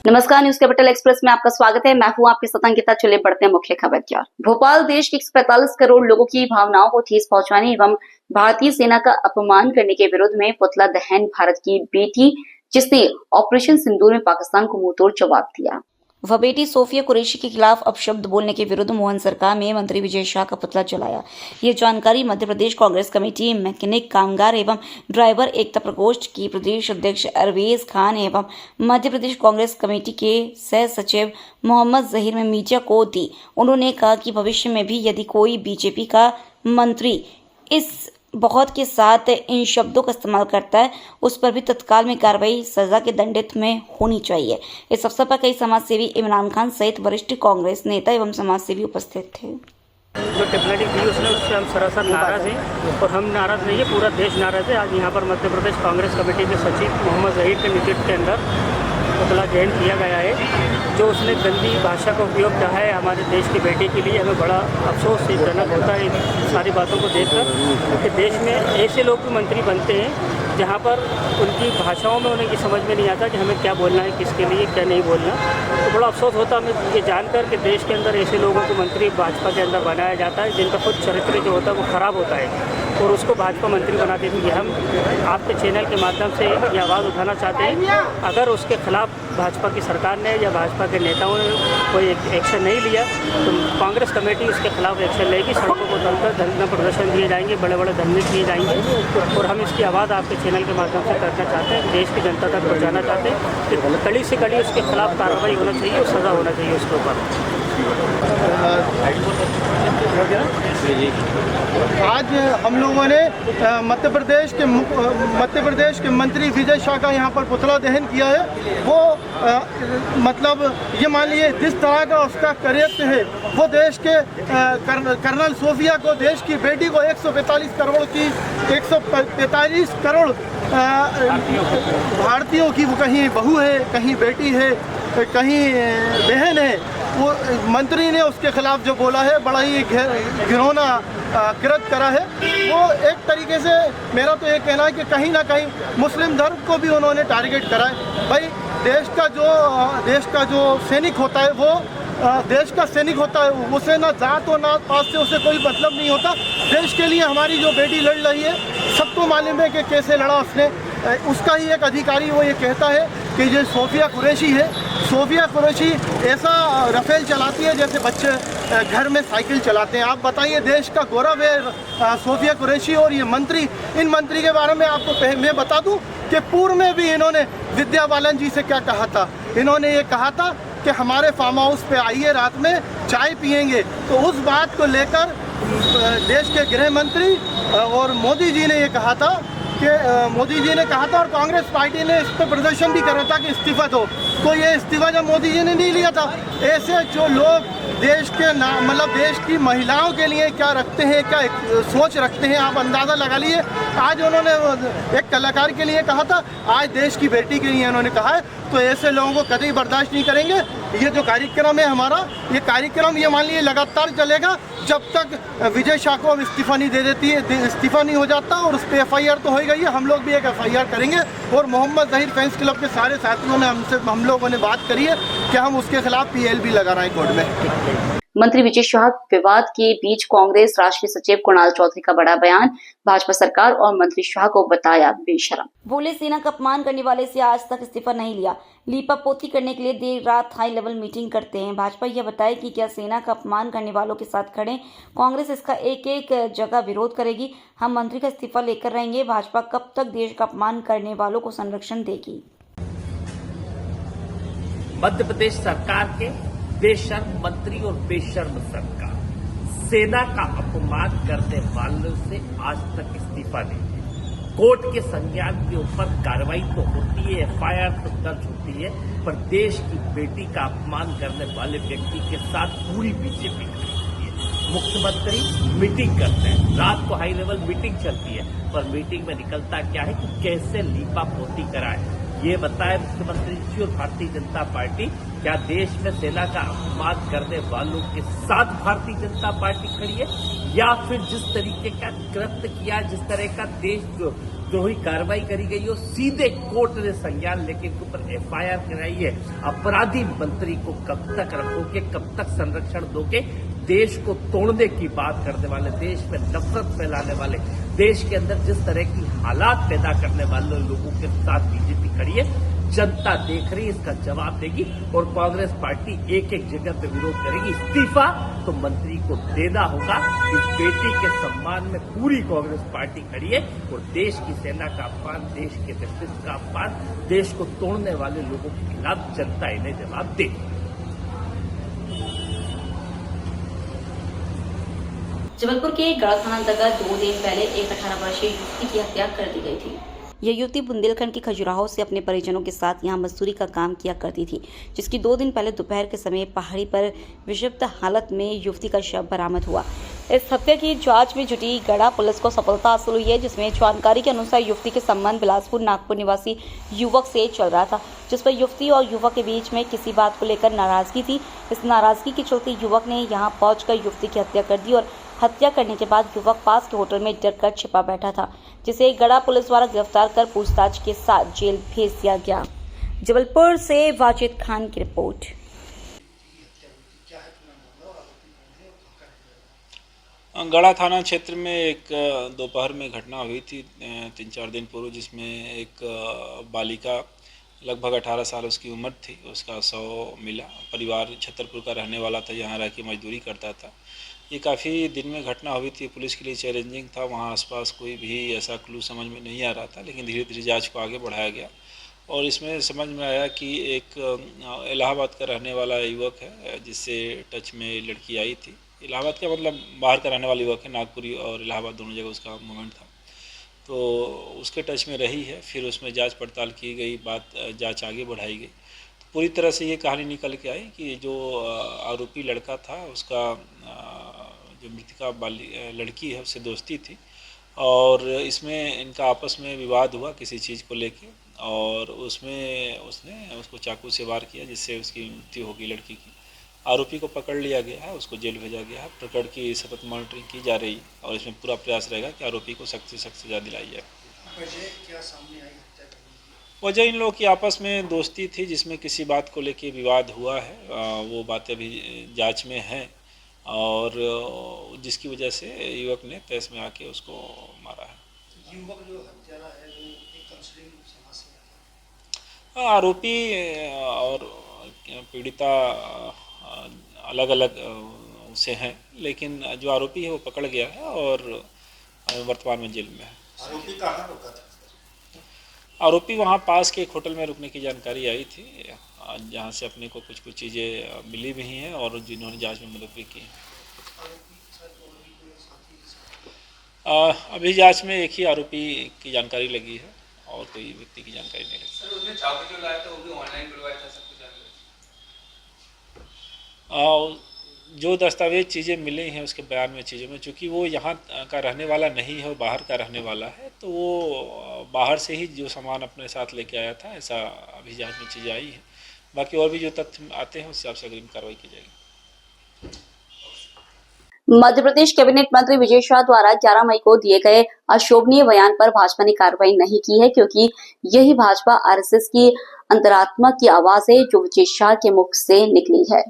नमस्कार, news capital express में आपका स्वागत है। मैं हूं आपके साथ अंकिता। चलिए बढ़ते हैं मुख्य खबर की ओर। भोपाल देश के 145 करोड़ लोगों की भावनाओं को ठेस पहुंचाने एवं भारतीय सेना का अपमान करने के विरोध में पुतला दहन भारत की बेटी जिसने ऑपरेशन सिंदूर में पाकिस्तान को मुंहतोड़ जवाब दिया। वह बेटी सोफिया कुरैशी के खिलाफ अपशब्द बोलने के विरुद्ध मोहन सरकार में मंत्री विजय शाह का पुतला जलाया। ये जानकारी मध्य प्रदेश कांग्रेस कमेटी मैकेनिक कामगार एवं ड्राइवर एकता प्रकोष्ठ की प्रदेश अध्यक्ष अरवेज खान एवं मध्य प्रदेश कांग्रेस कमेटी के सह सचिव मोहम्मद जहीर ने मीडिया को दी। उन्होंने कहा कि भविष्य में भी यदि कोई बीजेपी का मंत्री इस बहुत के साथ इन शब्दों का इस्तेमाल करता है, उस पर भी तत्काल में कार्रवाई सजा के दंडित में होनी चाहिए। इस अवसर पर कई समाजसेवी इमरान खान सहित वरिष्ठ कांग्रेस नेता एवं समाजसेवी उपस्थित थे। जो टिप्पणी दी उसने उससे हम सरासर नाराज हैं और हम नाराज नहीं है, पूरा देश नाराज है। आज यहाँ पर मध्य प्रदेश कांग्रेस कमेटी के सचिव मोहम्मद जहीर के नेतृत्व के अंदर पुतला दहन किया गया है। जो उसने गंदी भाषा का उपयोग किया है हमारे देश की बेटी के लिए, हमें बड़ा अफसोस से जनक होता है इन सारी बातों को देखकर कि देश में ऐसे लोग भी मंत्री बनते हैं जहाँ पर उनकी भाषाओं में उन्हें समझ में नहीं आता कि हमें क्या बोलना है, किसके लिए क्या नहीं बोलना। तो बड़ा अफसोस होता है हमें ये जानकर कि देश के अंदर ऐसे लोगों को मंत्री भाजपा के अंदर बनाया जाता है जिनका खुद चरित्र जो होता है वो ख़राब होता है और उसको भाजपा मंत्री बना देती है। हम आपके चैनल के माध्यम से ये आवाज़ उठाना चाहते हैं, अगर उसके खिलाफ भाजपा की सरकार ने या भाजपा के नेताओं ने कोई एक्शन नहीं लिया तो कांग्रेस कमेटी उसके खिलाफ एक्शन लेगी। सड़कों को चलकर धरना प्रदर्शन दिए जाएंगे, बड़े बड़े धरने किए जाएंगे और हम इसकी आवाज़ आपके चैनल के माध्यम से करना चाहते हैं, देश की जनता तक पहुँचाना चाहते हैं कि कड़ी से कड़ी उसके खिलाफ कार्रवाई होना चाहिए और सज़ा होना चाहिए उसके ऊपर। आज हम लोगों ने मध्य प्रदेश के मंत्री विजय शाह का यहाँ पर पुतला दहन किया है। वो मतलब ये मान लिए जिस तरह का उसका करियर है, वो देश के कर्नल सोफिया को, देश की बेटी को 145 करोड़ भारतीयों की वो कहीं बहू है, कहीं बेटी है, कहीं बहन है, वो मंत्री ने उसके खिलाफ जो बोला है बड़ा ही घिनौना कृत्य करा है। वो एक तरीके से मेरा तो ये कहना है कि कहीं ना कहीं मुस्लिम धर्म को भी उन्होंने टारगेट करा है। भाई देश का जो सैनिक होता है वो देश का सैनिक होता है, उसे ना जात और ना पात से उसे कोई मतलब नहीं होता। देश के लिए हमारी जो बेटी लड़ रही है सबको मालूम है कि कैसे लड़ा उसने। उसका ही एक अधिकारी वो ये कहता है कि ये सोफिया कुरैशी है। सोफिया कुरैशी ऐसा रफेल चलाती है जैसे बच्चे घर में साइकिल चलाते हैं। आप बताइए, देश का गौरव है सोफिया कुरैशी और ये मंत्री। इन मंत्री के बारे में आपको मैं बता दूं कि पूर्व में भी इन्होंने विद्या बालन जी से क्या कहा था। इन्होंने ये कहा था कि हमारे फार्म हाउस पे आइए, रात में चाय पियेंगे। तो उस बात को लेकर देश के गृह मंत्री और मोदी जी ने ये कहा था कि मोदी जी ने कहा था और कांग्रेस पार्टी ने इस पर प्रदर्शन भी करा था कि इस्तीफा दो। तो ये इस्तीफा जब मोदी जी ने नहीं लिया था, ऐसे जो लोग देश के मतलब देश की महिलाओं के लिए क्या रखते हैं, क्या सोच रखते हैं, आप अंदाज़ा लगा लिए। आज उन्होंने एक कलाकार के लिए कहा था, आज देश की बेटी के लिए उन्होंने कहा है। तो ऐसे लोगों को कतई बर्दाश्त नहीं करेंगे। ये जो कार्यक्रम है हमारा, ये कार्यक्रम ये मान लीजिए लगातार चलेगा जब तक विजय शाह को इस्तीफा नहीं दे देती है, इस्तीफा नहीं हो जाता। और उस पर FIR तो हो गई है, हम लोग भी एक FIR करेंगे। और मोहम्मद जहीर फैंस क्लब के सारे साथियों ने हम लोगों ने बात करी है कि हम उसके खिलाफ PL भी लगा रहे हैं कोर्ट में। मंत्री विजय शाह विवाद के बीच कांग्रेस राष्ट्रीय सचिव कुणाल चौधरी का बड़ा बयान, भाजपा सरकार और मंत्री शाह को बताया बेशरम। बोले सेना का अपमान करने वाले से आज तक इस्तीफा नहीं लिया, लीपा पोती करने के लिए देर रात हाई लेवल मीटिंग करते हैं। भाजपा यह बताए कि क्या सेना का अपमान करने वालों के साथ खड़े, कांग्रेस इसका एक एक जगह विरोध करेगी। हम मंत्री का इस्तीफा लेकर रहेंगे। भाजपा कब तक देश का अपमान करने वालों को संरक्षण देगी। मध्य प्रदेश सरकार के बेशर्म मंत्री और बेशर्म सरकार सेना का अपमान करने वालों से आज तक इस्तीफा नहीं दिया। कोर्ट के संज्ञान के ऊपर कार्रवाई तो होती है, FIR तो दर्ज होती है, पर देश की बेटी का अपमान करने वाले व्यक्ति के साथ पूरी बीजेपी खड़ी होती है। मुख्यमंत्री मीटिंग करते हैं, रात को हाई लेवल मीटिंग चलती है, पर मीटिंग में निकलता क्या है कि कैसे लीपा पोती कराए। ये बताए मुख्यमंत्री जी और भारतीय जनता पार्टी, क्या देश में सेना का अपमान करने वालों के साथ भारतीय जनता पार्टी खड़ी है, या फिर जिस तरीके का कृत्य किया, जिस तरह का देशद्रोही कार्रवाई करी गई हो, सीधे कोर्ट ने संज्ञान लेके इनके ऊपर एफआईआर कराई है। अपराधी मंत्री को कब तक रखोगे, कब तक संरक्षण दोगे? देश को तोड़ने की बात करने वाले, देश में नफरत फैलाने वाले, देश के अंदर जिस तरह की हालात पैदा करने वाले लोगों के साथ बीजेपी खड़ी है, जनता देख रही है, इसका जवाब देगी। और कांग्रेस पार्टी एक एक जगह पे विरोध करेगी। इस्तीफा तो मंत्री को देना होगा। इस बेटी के सम्मान में पूरी कांग्रेस पार्टी खड़ी है और देश की सेना का अपमान, देश के नेतृत्व का अपमान, देश को तोड़ने वाले लोगों के खिलाफ जनता इन्हें जवाब देगी। जबलपुर के गढ़ा थाना अंतर्गत 2 दिन पहले एक 18 वर्षीय युवती की हत्या कर दी गई थी। यह युवती बुंदेलखंड के खजुराहो से अपने परिजनों के साथ यहां मजदूरी का काम किया करती थी, जिसकी 2 दिन पहले दोपहर के समय पहाड़ी पर विषिप्त हालत में युवती का शव बरामद हुआ। इस हत्या की जांच में जुटी गढ़ा पुलिस को सफलता हासिल हुई है, जिसमें जानकारी के अनुसार युवती के संबंध बिलासपुर नागपुर निवासी युवक से चल रहा था, जिस पर युवती और युवक के बीच में किसी बात को लेकर नाराजगी थी। इस नाराजगी के चलते युवक ने यहां पहुंचकर युवती की हत्या कर दी और हत्या करने के बाद युवक पास के होटल में डरकर छिपा बैठा था, जिसे गढ़ा पुलिस द्वारा गिरफ्तार कर पूछताछ के साथ जेल भेज दिया गया। जबलपुर से वाजिद खान की रिपोर्ट। गढ़ा थाना क्षेत्र में एक दोपहर में घटना हुई थी 3-4 दिन पूर्व, जिसमें एक बालिका लगभग 18 साल उसकी उम्र थी, उसका शव मिला। परिवार छतरपुर का रहने वाला था, यहाँ रह के मजदूरी करता था। ये काफ़ी दिन में घटना हुई थी, पुलिस के लिए चैलेंजिंग था। वहाँ आसपास कोई भी ऐसा क्लू समझ में नहीं आ रहा था, लेकिन धीरे धीरे जांच को आगे बढ़ाया गया और इसमें समझ में आया कि एक इलाहाबाद का रहने वाला युवक है, जिससे टच में लड़की आई थी। इलाहाबाद का मतलब बाहर का रहने वाला युवक है, नागपुरी और इलाहाबाद दोनों जगह उसका मूवमेंट था, तो उसके टच में रही है। फिर उसमें जांच पड़ताल की गई, जांच आगे बढ़ाई गई। तो पूरी तरह से ये कहानी निकल के आई कि जो आरोपी लड़का था, उसका जो मृतका लड़की है उससे दोस्ती थी और इसमें इनका आपस में विवाद हुआ किसी चीज़ को लेके और उसमें उसने उसको चाकू से वार किया, जिससे उसकी मृत्यु हो गई लड़की की। आरोपी को पकड़ लिया गया है, उसको जेल भेजा गया है। प्रकरण की सतत मॉनिटरिंग की जा रही है और इसमें पूरा प्रयास रहेगा कि आरोपी को सख्त से सख्त सजा दिलाई जाए। वजह इन लोगों की आपस में दोस्ती थी, जिसमें किसी बात को लेके विवाद हुआ है। वो बातें अभी जांच में हैं और जिसकी वजह से युवक ने तहस में आके उसको मारा है। युवक जो हत्यारा है वो एक काउंसलिंग समाज से है। आरोपी और पीड़िता अलग अलग से हैं, लेकिन जो आरोपी है वो पकड़ गया है और वर्तमान में जेल में है। आरोपी कहाँ रुका था? आरोपी वहाँ पास के एक होटल में रुकने की जानकारी आई थी, जहाँ से अपने को कुछ चीज़ें मिली भी हैं और जिन्होंने जांच में मदद भी की है। अभी जांच में एक ही आरोपी की जानकारी लगी है और कोई व्यक्ति की जानकारी नहीं लगी। सर, उसने चाकू जो लाया था वो भी ऑनलाइन बुलवाया था, सब कुछ जो दस्तावेज चीज़ें मिली हैं उसके बयान में चीज़ों में, चूँकि वो यहाँ का रहने वाला नहीं है, वो बाहर का रहने वाला है, तो वो बाहर से ही जो सामान अपने साथ लेके आया था, ऐसा अभी जांच में चीज़ें आई है। बाकी और भी जो तथ्य आते हैं उस हिसाब से अग्रिम कार्रवाई की जाएगी। मध्य प्रदेश कैबिनेट मंत्री विजय शाह द्वारा 11 मई को दिए गए अशोभनीय बयान पर भाजपा ने कार्रवाई नहीं की है, क्योंकि यही भाजपा आरएसएस की अंतरात्मा की आवाज है जो विजय शाह के मुख से निकली है।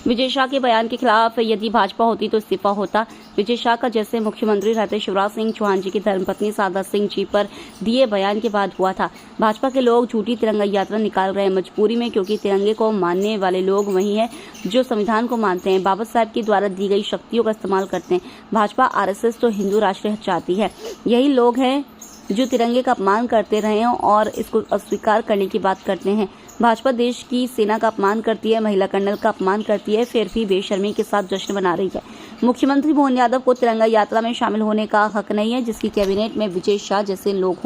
विजय शाह के बयान के खिलाफ यदि भाजपा होती तो इस्तीफा होता। विजय शाह का जैसे मुख्यमंत्री रहते शिवराज सिंह चौहान जी की धर्मपत्नी सादा सिंह जी पर दिए बयान के बाद हुआ था। भाजपा के लोग झूठी तिरंगा यात्रा निकाल रहे हैं मजबूरी में, क्योंकि तिरंगे को मानने वाले लोग वही हैं जो संविधान को मानते हैं, बाबा साहब के द्वारा दी गई शक्तियों का इस्तेमाल करते हैं। भाजपा आरएसएस तो हिंदू राष्ट्र चाहती है। यही लोग हैं जो तिरंगे का अपमान करते रहे हैं और इसको अस्वीकार करने की बात करते हैं। भाजपा देश की सेना का अपमान करती है, महिला कर्नल का अपमान करती है, फिर भी बेशर्मी के साथ जश्न मना रही है। मुख्यमंत्री मोहन यादव को तिरंगा यात्रा में शामिल होने का हक नहीं है, जिसकी कैबिनेट में विजय शाह जैसे लोग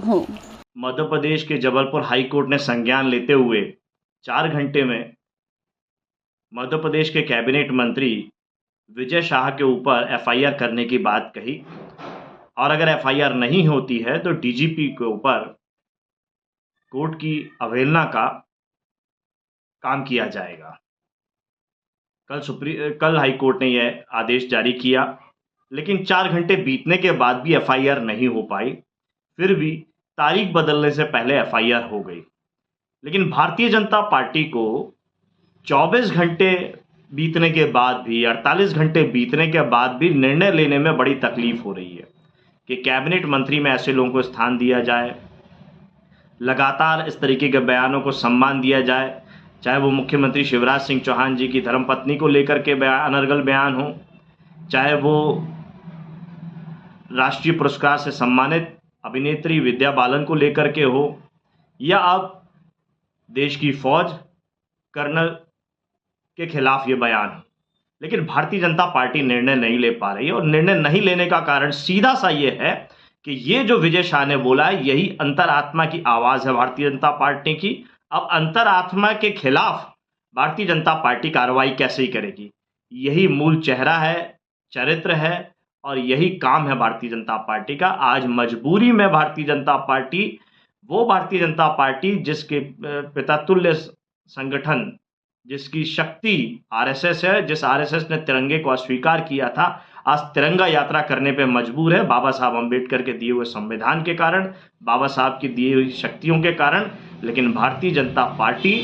हों। मध्य प्रदेश के जबलपुर हाई कोर्ट ने संज्ञान लेते हुए 4 घंटे में मध्य प्रदेश के कैबिनेट मंत्री विजय शाह के ऊपर एफआईआर करने की बात कही और अगर एफआईआर नहीं होती है तो डीजीपी के ऊपर कोर्ट की अवहेलना का काम किया जाएगा। कल हाई कोर्ट ने यह आदेश जारी किया, लेकिन 4 घंटे बीतने के बाद भी एफआईआर नहीं हो पाई। फिर भी तारीख बदलने से पहले एफआईआर हो गई। लेकिन भारतीय जनता पार्टी को 24 घंटे बीतने के बाद भी, 48 घंटे बीतने के बाद भी निर्णय लेने में बड़ी तकलीफ हो रही है कि कैबिनेट मंत्री में ऐसे लोगों को स्थान दिया जाए, लगातार इस तरीके के बयानों को सम्मान दिया जाए, चाहे वो मुख्यमंत्री शिवराज सिंह चौहान जी की धर्मपत्नी को लेकर के अनर्गल बयान हो, चाहे वो राष्ट्रीय पुरस्कार से सम्मानित अभिनेत्री विद्या बालन को लेकर के हो, या अब देश की फौज कर्नल के खिलाफ ये बयान हो। लेकिन भारतीय जनता पार्टी निर्णय नहीं ले पा रही है, और निर्णय नहीं लेने का कारण सीधा सा ये है कि ये जो विजय शाह ने बोला है, यही अंतरात्मा की आवाज़ है भारतीय जनता पार्टी की। अब अंतरात्मा के खिलाफ भारतीय जनता पार्टी कार्रवाई कैसे ही करेगी? यही मूल चेहरा है, चरित्र है, और यही काम है भारतीय जनता पार्टी का। आज मजबूरी में भारतीय जनता पार्टी, वो भारतीय जनता पार्टी जिसके पितातुल्य संगठन, जिसकी शक्ति आरएसएस है, जिस आरएसएस ने तिरंगे को अस्वीकार किया था, आज तिरंगा यात्रा करने पे मजबूर है बाबा साहब अम्बेडकर के दिए हुए संविधान के कारण, बाबा साहब की दी हुई शक्तियों के कारण। लेकिन भारतीय जनता पार्टी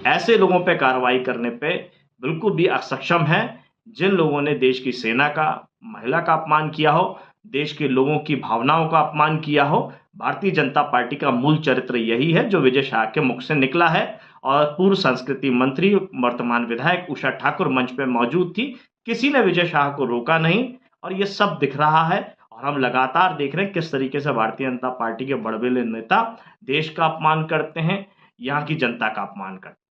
ऐसे लोगों पे कार्रवाई करने पे बिल्कुल भी असक्षम है जिन लोगों ने देश की सेना का, महिला का अपमान किया हो, देश के लोगों की भावनाओं का अपमान किया हो। भारतीय जनता पार्टी का मूल चरित्र यही है जो विजय शाह के मुख से निकला है। और पूर्व संस्कृति मंत्री, वर्तमान विधायक उषा ठाकुर मंच पे मौजूद थी, किसी ने विजय शाह को रोका नहीं, और ये सब दिख रहा है। और हम लगातार देख रहे हैं किस तरीके से भारतीय जनता पार्टी के बड़बड़े नेता देश का अपमान करते हैं, यहाँ की जनता का अपमान करते हैं।